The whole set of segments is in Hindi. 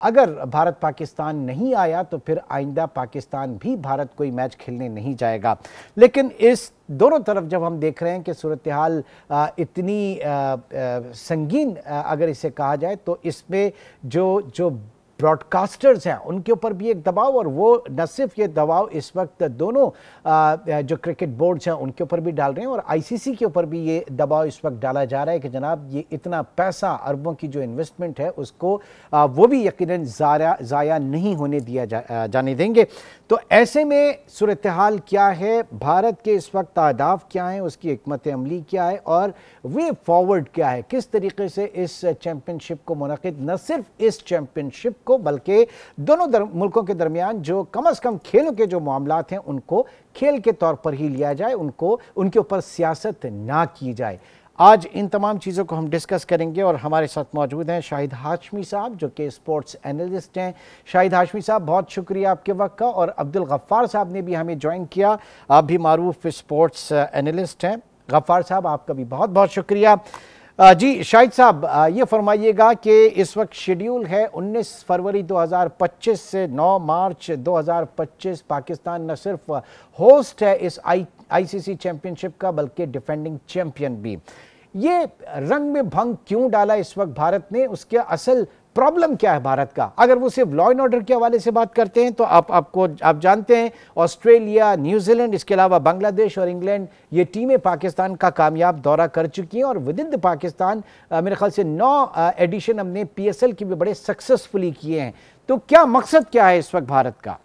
अगर भारत पाकिस्तान नहीं आया तो फिर आइंदा पाकिस्तान भी भारत कोई मैच खेलने नहीं जाएगा। लेकिन इस दोनों तरफ जब हम देख रहे हैं कि सूरत हाल इतनी संगीन अगर इसे कहा जाए, तो इसमें जो जो ब्रॉडकास्टर्स हैं उनके ऊपर भी एक दबाव, और वो न सिर्फ ये दबाव इस वक्त दोनों जो क्रिकेट बोर्ड्स हैं उनके ऊपर भी डाल रहे हैं, और आईसीसी के ऊपर भी ये दबाव इस वक्त डाला जा रहा है कि जनाब ये इतना पैसा, अरबों की जो इन्वेस्टमेंट है उसको वो भी यकीनन ज़ाया नहीं होने दिया जाने देंगे। तो ऐसे में सूरत हाल क्या है, भारत के इस वक्त अहदाफ क्या हैं, उसकी हिकमत अमली क्या है और वे फॉरवर्ड क्या है, किस तरीके से इस चैम्पियनशिप को मुनक़िद, न सिर्फ इस चैम्पियनशिप को बल्कि दोनों मुल्कों के दरमियान जो कम अज़ कम खेलों के जो मामलात हैं उनको खेल के तौर पर ही लिया जाए, उनको उनके ऊपर सियासत ना की जाए। आज इन तमाम चीज़ों को हम डिस्कस करेंगे और हमारे साथ मौजूद हैं शाहिद हाशमी साहब जो कि स्पोर्ट्स एनालिस्ट हैं। शाहिद हाशमी साहब, बहुत शुक्रिया आपके वक्त का। और अब्दुल गफ्फार साहब ने भी हमें ज्वाइन किया, आप भी मारूफ स्पोर्ट्स एनालिस्ट हैं। गफ्फार साहब, आपका भी बहुत बहुत शुक्रिया। जी शाहिद साहब, ये फरमाइएगा कि इस वक्त शेड्यूल है 19 फरवरी 2025 से 9 मार्च 2025। पाकिस्तान न सिर्फ होस्ट है इस आईसीसी चैंपियनशिप का बल्कि डिफेंडिंग चैंपियन भी। ये रंग में भंग क्यों डाला इस वक्त भारत ने, उसके असल प्रॉब्लम क्या है भारत का? अगर वो सिर्फ लॉ एंड ऑर्डर के हवाले से बात करते हैं तो आप जानते हैं ऑस्ट्रेलिया, न्यूजीलैंड, इसके अलावा बांग्लादेश और इंग्लैंड, ये टीमें पाकिस्तान का कामयाब दौरा कर चुकी हैं और विद इन द पाकिस्तान मेरे ख्याल से 9 एडिशन हमने पीएसएल की भी बड़े सक्सेसफुली किए हैं। तो क्या मकसद क्या है इस वक्त भारत का?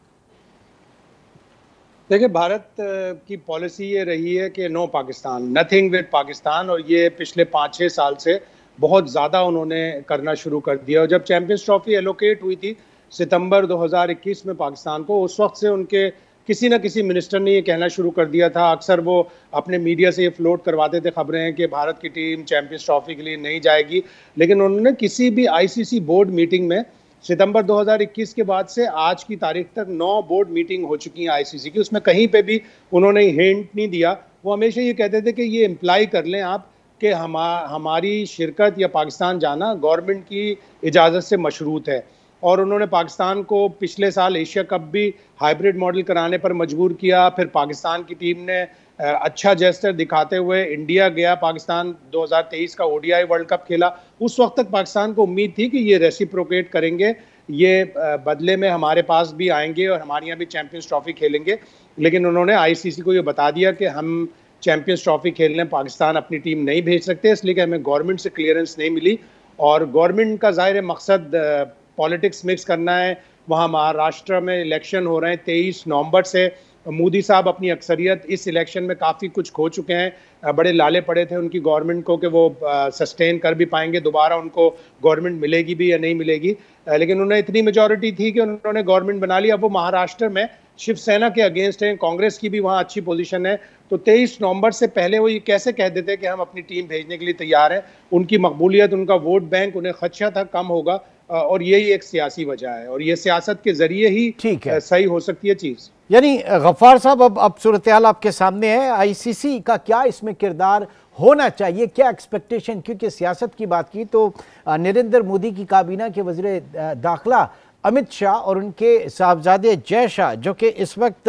देखिए, भारत की पॉलिसी ये रही है कि no Pakistan, nothing with Pakistan, और ये पिछले 5-6 साल से बहुत ज़्यादा उन्होंने करना शुरू कर दिया। और जब चैंपियंस ट्रॉफी एलोकेट हुई थी सितंबर 2021 में पाकिस्तान को, उस वक्त से उनके किसी न किसी मिनिस्टर ने ये कहना शुरू कर दिया था। अक्सर वो अपने मीडिया से ये फ्लोट करवाते थे खबरें हैं कि भारत की टीम चैंपियंस ट्रॉफी के लिए नहीं जाएगी, लेकिन उन्होंने किसी भी आईसीसी बोर्ड मीटिंग में सितंबर 2021 के बाद से आज की तारीख तक 9 बोर्ड मीटिंग हो चुकी हैं आईसीसी की, उसमें कहीं पे भी उन्होंने हिंट नहीं दिया। वो हमेशा ये कहते थे कि ये इम्प्लाई कर लें आप कि हमारी शिरकत या पाकिस्तान जाना गवर्नमेंट की इजाज़त से मशरूत है। और उन्होंने पाकिस्तान को पिछले साल एशिया कप भी हाइब्रिड मॉडल कराने पर मजबूर किया। फिर पाकिस्तान की टीम ने अच्छा जेस्चर दिखाते हुए इंडिया गया, पाकिस्तान 2023 का ओडीआई वर्ल्ड कप खेला। उस वक्त तक पाकिस्तान को उम्मीद थी कि ये रेसिप्रोकेट करेंगे, ये बदले में हमारे पास भी आएंगे और हमारे यहाँ भी चैंपियंस ट्रॉफी खेलेंगे। लेकिन उन्होंने आईसीसी को ये बता दिया कि हम चैंपियंस ट्रॉफी खेलने पाकिस्तान अपनी टीम नहीं भेज सकते, इसलिए कि हमें गवर्नमेंट से क्लियरेंस नहीं मिली। और गवर्नमेंट का ज़ाहिर मकसद पॉलिटिक्स मिक्स करना है। वहाँ महाराष्ट्र में इलेक्शन हो रहे हैं 23 नवंबर से। मोदी साहब अपनी अक्सरियत इस इलेक्शन में काफ़ी कुछ खो चुके हैं, बड़े लाले पड़े थे उनकी गवर्नमेंट को कि वो सस्टेन कर भी पाएंगे, दोबारा उनको गवर्नमेंट मिलेगी भी या नहीं मिलेगी। लेकिन उन्हें इतनी मेजॉरिटी थी कि उन्होंने गवर्नमेंट बना ली। अब वो महाराष्ट्र में शिवसेना के अगेंस्ट हैं, कांग्रेस की भी वहाँ अच्छी पोजीशन है। तो 23 नवंबर से पहले वो ये कैसे कह देते कि हम अपनी टीम भेजने के लिए तैयार हैं? उनकी मकबूलियत, उनका वोट बैंक उन्हें खदशा था कम होगा, और यही एक सियासी वजह है, और ये सियासत के जरिए ही सही हो सकती है चीज़। यानी गफ्फार साहब, अब सूरत हाल आपके सामने है, आईसीसी का क्या इसमें किरदार होना चाहिए, क्या एक्सपेक्टेशन? क्योंकि सियासत की बात की तो नरेंद्र मोदी की काबीना के वज़ीर दाखिला अमित शाह और उनके साहबजादे जय शाह, जो कि इस वक्त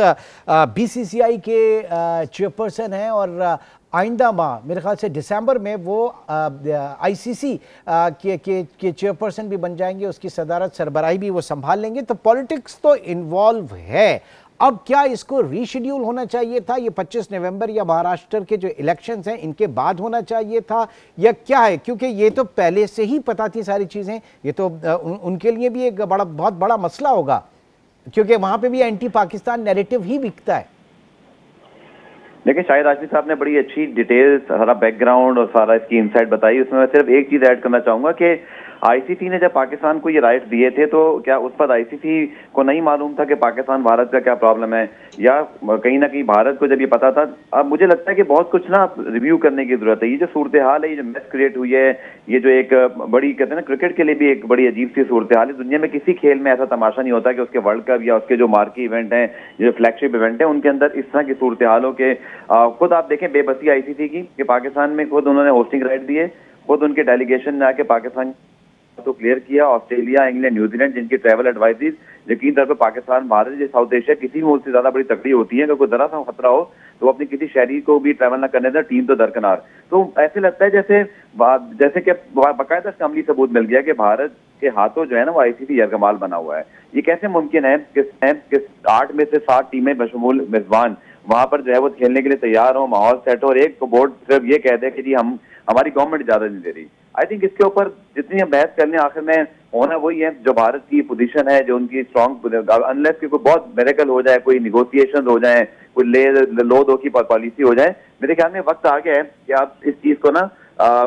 बीसीसीआई के चेयरपर्सन हैं और आइंदा माह मेरे ख्याल से दिसंबर में वो आईसीसी के चेयरपर्सन भी बन जाएंगे, उसकी सदारत सरबराही भी वो संभाल लेंगे। तो पॉलिटिक्स तो इन्वॉल्व है। अब क्या इसको रीशेड्यूल होना चाहिए था, ये 25 नवंबर या महाराष्ट्र के जो इलेक्शंस हैं इनके बाद होना चाहिए था, या क्या है? क्योंकि ये तो पहले से ही पता थी सारी चीज़ें, ये तो उनके लिए भी एक बहुत बड़ा मसला होगा, क्योंकि वहाँ पे भी एंटी पाकिस्तान नैरेटिव ही बिकता है। देखिए, शाहिद हाशमी साहब ने बड़ी अच्छी डिटेल्स, सारा बैकग्राउंड और सारा इसकी इनसाइट बताई। उसमें मैं सिर्फ एक चीज ऐड करना चाहूंगा कि आईसीसी ने जब पाकिस्तान को ये राइट्स दिए थे तो क्या उस पर आईसीसी को नहीं मालूम था कि पाकिस्तान भारत का क्या प्रॉब्लम है, या कहीं ना कहीं भारत को जब ये पता था? अब मुझे लगता है कि बहुत कुछ ना रिव्यू करने की जरूरत है। ये जो सूरत हाल है, ये जो मैच क्रिएट हुई है, ये जो एक बड़ी, कहते हैं ना, क्रिकेट के लिए भी एक बड़ी अजीब सी सूरत हाल है। दुनिया में किसी खेल में ऐसा तमाशा नहीं होता कि उसके वर्ल्ड कप या उसके जो मार्की इवेंट हैं, जो फ्लैगशिप इवेंट है, उनके अंदर इस तरह की सूरत हालों के खुद आप देखें बेबसी आईसीसी की कि पाकिस्तान में खुद उन्होंने होस्टिंग राइट दिए, खुद उनके डेलीगेशन ने आके पाकिस्तान तो क्लियर किया। ऑस्ट्रेलिया, इंग्लैंड, न्यूजीलैंड जिनकी ट्रैवल एडवाइजरीज यकीन तौर पर पाकिस्तान, भारत, जो साउथ एशिया किसी भी मुल्क से ज्यादा बड़ी तकड़ी होती है। अगर कोई जरा सा खतरा हो तो अपनी किसी शहरी को भी ट्रैवल ना करने दें, टीम तो दरकिनार। तो ऐसे लगता है जैसे कि बाकायदा इसका अमली सबूत मिल गया कि भारत के हाथों जो है ना वो ICC यरगमाल बना हुआ है। ये कैसे मुमकिन है कि 8 में से 7 टीमें बशमूल मेजबान वहां पर जो है वो खेलने के लिए तैयार हो, माहौल सेट हो, और एक बोर्ड सिर्फ ये कह दे कि जी हमारी गवर्नमेंट इजाजत नहीं दे रही। आई थिंक इसके ऊपर जितनी हम बहस कर लें आखिर में होना वही है जो भारत की पोजीशन है, जो उनकी स्ट्रॉन्ग, अनलेस कि कोई बहुत मेरेकल हो जाए, कोई निगोशिएशन हो जाए, कोई लो दो की पॉलिसी हो जाए, मेरे ख्याल में वक्त आ गया है कि आप इस चीज को ना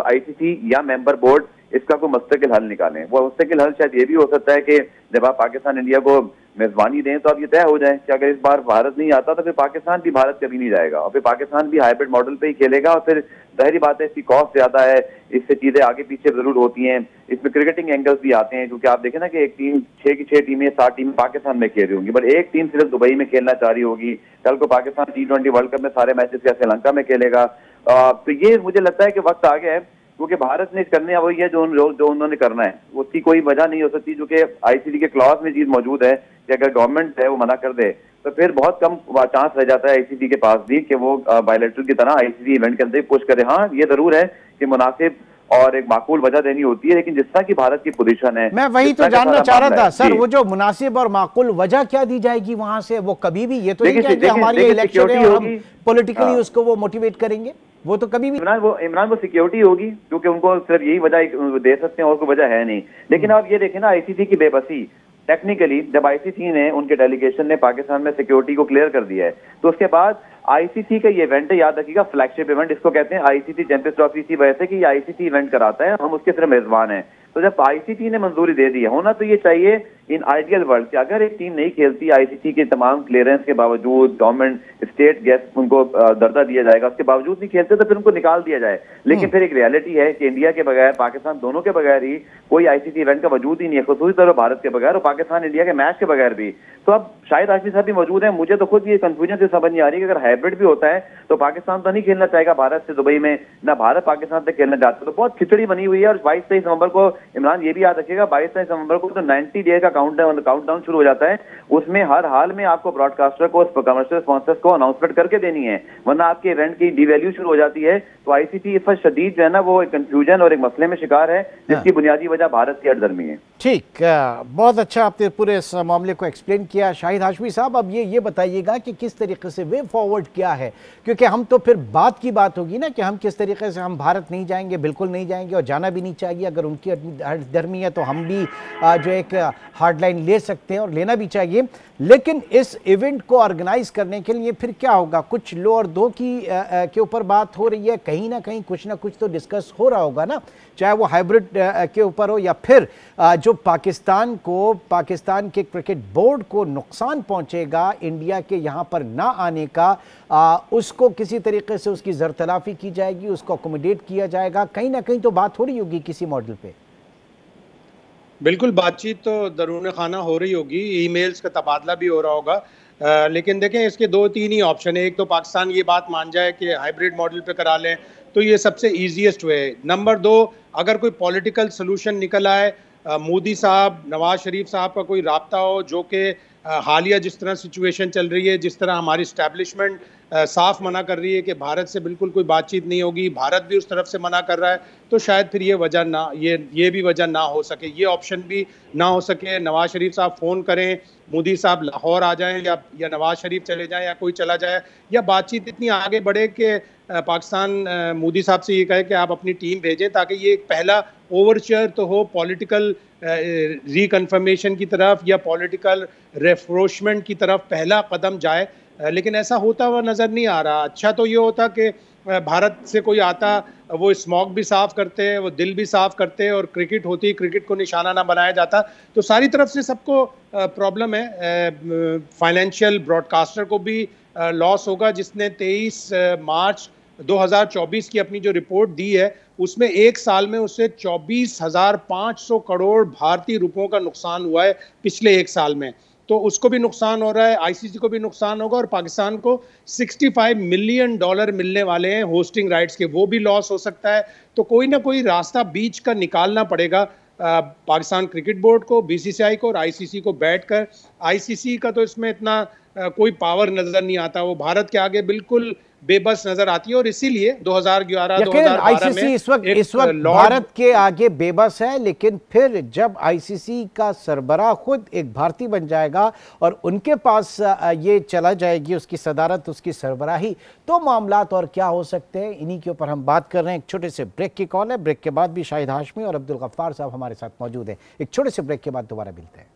ICC या मेंबर बोर्ड इसका कोई मुस्तकिल हल निकालें। वो मुस्तकिल हल शायद ये भी हो सकता है कि जब आप पाकिस्तान इंडिया को मेजबानी दें तो अब ये तय हो जाए कि अगर इस बार भारत नहीं आता तो फिर पाकिस्तान भी भारत कभी नहीं जाएगा, और फिर पाकिस्तान भी हाइब्रिड मॉडल पे ही खेलेगा। और फिर जाहिर बात है इसकी कॉस्ट ज्यादा है, इससे चीजें आगे पीछे जरूर होती हैं, इसमें क्रिकेटिंग एंगल्स भी आते हैं, क्योंकि आप देखें ना कि एक टीम 6 की 6 टीमें 7 टीमें पाकिस्तान में खेल रही होंगी, बट एक टीम सिर्फ दुबई में खेलना चाह रही होगी। कल को पाकिस्तान T20 वर्ल्ड कप में सारे मैचेस क्या श्रीलंका में खेलेगा। तो ये मुझे लगता है कि वक्त आ गया है, क्योंकि भारत ने करने वही है जो उन्होंने करना है, उसकी कोई वजह नहीं हो सकती। जो कि ICC के क्लॉज में चीज मौजूद है कि अगर गवर्नमेंट है वो मना कर दे तो फिर बहुत कम चांस रह जाता है ICC के पास भी कि वो बायलैटरल की तरह ICC इवेंट के अंदर पुश करे। हाँ, ये जरूर है कि मुनासिब और एक माकूल वजह देनी होती है, लेकिन जिस तरह की भारत की पोजीशन है, मैं वही तो जानना चाह रहा था सर, वो जो मुनासिब और माकूल वजह क्या दी जाएगी वहां से? वो कभी भी ये तो नहीं कहेंगे हमारी इलेक्शन है और हम पॉलिटिकली उसको वो मोटिवेट करेंगे, वो तो कभी भी इमरान वो सिक्योरिटी होगी, क्योंकि उनको सिर्फ यही वजह दे सकते हैं और कोई वजह है नहीं। लेकिन आप ये देखें ना ICC की बेबसी, टेक्निकली जब ICC ने, उनके डेलीगेशन ने पाकिस्तान में सिक्योरिटी को क्लियर कर दिया है, तो उसके बाद ICC का ये इवेंट है, याद रखिएगा, फ्लैगशिप इवेंट इसको कहते हैं। ICC चैंपियंस ट्रॉफी इसी वजह से कि ये ICC इवेंट कराता है, हम उसके सिर्फ मेजबान हैं। तो जब ICC ने मंजूरी दे दी है, होना तो ये चाहिए इन आइडियल वर्ल्ड कि अगर एक टीम नहीं खेलती, ICC के तमाम क्लियरेंस के बावजूद, गवर्नमेंट स्टेट गेस्ट उनको दर्जा दिया जाएगा, उसके बावजूद नहीं खेलते तो फिर उनको निकाल दिया जाए। लेकिन फिर एक रियलिटी है कि इंडिया के बगैर, पाकिस्तान, दोनों के बगैर ही कोई ICC इवेंट का वजूद ही नहीं है, खसूसी तौर पर भारत के बगैर और पाकिस्तान इंडिया के मैच के बगैर भी। तो अब शाहिद हाशमी साहब भी मौजूद है, मुझे तो खुद ये कंफ्यूजन से समझ नहीं आ रही कि अगर हाइब्रिड भी होता है तो पाकिस्तान तो नहीं खेलना चाहेगा भारत से दुबई में, ना भारत पाकिस्तान से खेलना चाहता, तो बहुत खिचड़ी बनी हुई है। और 22-23 नवंबर को, इमरान ये भी याद रखिएगा, 22-23 नवंबर को तो 90 डे का काउंटडाउन शुरू हो जाता है, उसमें हर हाल में आपको ब्रॉडकास्टर को, कमर्शियल स्पॉन्सर्स को अनाउंसमेंट करके देनी है, वरना आपके इवेंट की डिवैल्यू शुरू हो जाती है। तो ICC इस पर शदीद जो है ना वो एक कंफ्यूजन और एक मसले में शिकार है, जिसकी बुनियादी वजह भारत की हटदर्मी है। ठीक, बहुत अच्छा आपने पूरे इस मामले को एक्सप्लेन किया शाहिद हाशमी साहब। अब ये बताइएगा कि किस तरीके से वे फॉरवर्ड क्या है, क्योंकि हम तो फिर बात की बात होगी ना कि हम किस तरीके से, हम भारत नहीं जाएंगे, बिल्कुल नहीं जाएंगे और जाना भी नहीं चाहिए। अगर उनकी हटदर्मी है तो हम भी जो एक हार्ड लाइन ले सकते हैं और लेना भी चाहिए। लेकिन इस इवेंट को ऑर्गेनाइज करने के लिए फिर क्या होगा? कुछ लो और दो के ऊपर बात हो रही है, कहीं ना कहीं कुछ ना कुछ तो डिस्कस हो रहा होगा ना, चाहे वो हाइब्रिड के ऊपर हो या फिर जो पाकिस्तान के क्रिकेट बोर्ड को नुकसान पहुंचेगा इंडिया के यहां पर ना आने का, उसको किसी तरीके से उसकी जरतलाफी की जाएगी, उसको अकोमोडेट किया जाएगा। कहीं ना कहीं तो बात हो रही होगी किसी मॉडल पे। बिल्कुल, बातचीत तो दरूने खाना हो रही होगी, ईमेल्स का तबादला भी हो रहा होगा। लेकिन देखें, इसके 2-3 ही ऑप्शन है। एक तो पाकिस्तान ये बात मान जाए कि हाइब्रिड मॉडल पे करा लें तो ये सबसे ईजीएस्ट वे है। नंबर 2, अगर कोई पॉलिटिकल सोल्यूशन निकल आए, मोदी साहब, नवाज शरीफ साहब का कोई राब्ता हो, जो कि हालिया जिस तरह सिचुएशन चल रही है, जिस तरह हमारी इस्टेब्लिशमेंट साफ मना कर रही है कि भारत से बिल्कुल कोई बातचीत नहीं होगी, भारत भी उस तरफ से मना कर रहा है, तो शायद फिर ये वजह ना, ये भी वजह ना हो सके, ये ऑप्शन भी ना हो सके। नवाज शरीफ साहब फ़ोन करें, मोदी साहब लाहौर आ जाएं या नवाज शरीफ चले जाएं या कोई चला जाए, या बातचीत इतनी आगे बढ़े कि पाकिस्तान मोदी साहब से ये कहे कि आप अपनी टीम भेजें, ताकि ये एक पहला ओवरचर तो हो पॉलिटिकल रिकन्फर्मेशन की तरफ या पॉलिटिकल रेफ्रोशमेंट की तरफ पहला कदम जाए। लेकिन ऐसा होता हुआ नज़र नहीं आ रहा। अच्छा तो ये होता कि भारत से कोई आता, वो स्मॉग भी साफ करते, वो दिल भी साफ करते, और क्रिकेट होती, क्रिकेट को निशाना ना बनाया जाता। तो सारी तरफ से सबको प्रॉब्लम है। फाइनेंशियल ब्रॉडकास्टर को भी लॉस होगा, जिसने 23 मार्च 2024 की अपनी जो रिपोर्ट दी है, उसमें एक साल में उससे 24,500 करोड़ भारतीय रुपयों का नुकसान हुआ है पिछले एक साल में। तो उसको भी नुकसान हो रहा है, ICC को भी नुकसान होगा, और पाकिस्तान को $65 मिलियन मिलने वाले हैं होस्टिंग राइट्स के, वो भी लॉस हो सकता है। तो कोई ना कोई रास्ता बीच का निकालना पड़ेगा। पाकिस्तान क्रिकेट बोर्ड को, बीसीसीआई को और आईसीसी को बैठकर, आईसीसी का तो इसमें इतना कोई पावर नजर नहीं आता, वो भारत के आगे बिल्कुल बेबस नजर आती है और इसीलिए 2011-2012 आईसीसी इस वक्त भारत के आगे बेबस है। लेकिन फिर जब आईसीसी का सरबराह खुद एक भारतीय बन जाएगा और उनके पास ये चला जाएगी उसकी सदारत, उसकी सरबराही, तो मामलात और क्या हो सकते हैं, इन्हीं के ऊपर हम बात कर रहे हैं। एक छोटे से ब्रेक की कॉल है, ब्रेक के बाद भी शाहिद हाशमी और अब्दुल गफ्फार साहब हमारे साथ मौजूद हैं। एक छोटे से ब्रेक के बाद दोबारा मिलते हैं।